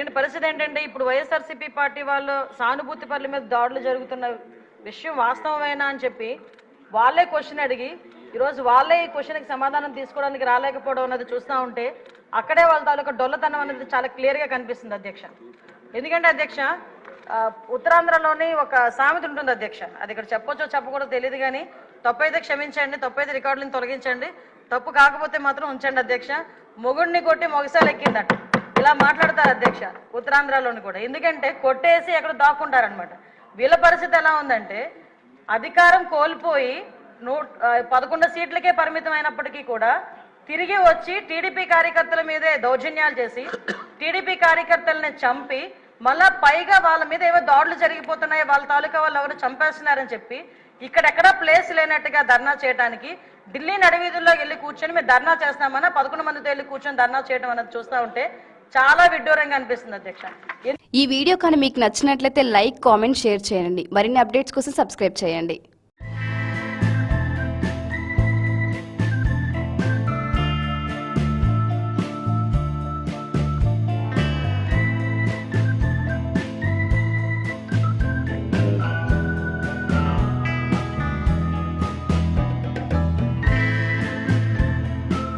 నేను పరిస్థితి ఏంటంటే ఇప్పుడు వైఎస్ఆర్సీపీ పార్టీ వాళ్ళు సానుభూతి పనుల మీద దాడులు జరుగుతున్న విషయం వాస్తవమేనా అని చెప్పి వాళ్ళే క్వశ్చన్ అడిగి ఈరోజు వాళ్ళే ఈ క్వశ్చన్కి సమాధానం తీసుకోవడానికి రాలేకపోవడం అన్నది చూస్తూ ఉంటే అక్కడే వాళ్ళ తాలూకా డొల్లతనం అనేది చాలా క్లియర్గా కనిపిస్తుంది అధ్యక్ష. ఎందుకంటే అధ్యక్ష ఉత్తరాంధ్రలోని ఒక సామెత ఉంటుంది అధ్యక్ష, అది ఇక్కడ చెప్పొచ్చో చెప్పకూడదో తెలియదు కానీ తప్పైతే క్షమించండి, తప్పైతే రికార్డులను తొలగించండి, తప్పు కాకపోతే మాత్రం ఉంచండి అధ్యక్ష. మొగుడిని కొట్టి మొగసాలు ఎక్కిందట ఇలా మాట్లాడతారు అధ్యక్ష ఉత్తరాంధ్రలోని కూడా. ఎందుకంటే కొట్టేసి ఎక్కడ దాక్కుంటారనమాట. వీళ్ళ పరిస్థితి ఎలా ఉందంటే అధికారం కోల్పోయి 11 సీట్లకే పరిమితం అయినప్పటికీ కూడా తిరిగి వచ్చి టీడీపీ కార్యకర్తల మీదే దౌర్జన్యాలు చేసి టీడీపీ కార్యకర్తలని చంపి మళ్ళా పైగా వాళ్ళ మీద ఏవో దాడులు జరిగిపోతున్నాయి, వాళ్ళ తాలూకా వాళ్ళు ఎవరు చంపేస్తున్నారని చెప్పి ఇక్కడెక్కడా ప్లేస్ లేనట్టుగా ధర్నా చేయడానికి ఢిల్లీ నడివీధుల్లోకి వెళ్ళి కూర్చొని మేము ధర్నా చేస్తామన్నా 11 మందితో వెళ్ళి కూర్చొని ధర్నా చేయడం అన్నది చూస్తూ ఉంటే చాలా విడ్డూరంగా అనిపిస్తుంది అధ్యక్ష. ఈ వీడియో కానీ మీకు నచ్చినట్లయితే లైక్, కామెంట్, షేర్ చేయండి. మరిన్ని అప్డేట్స్ కోసం సబ్స్క్రైబ్ చేయండి.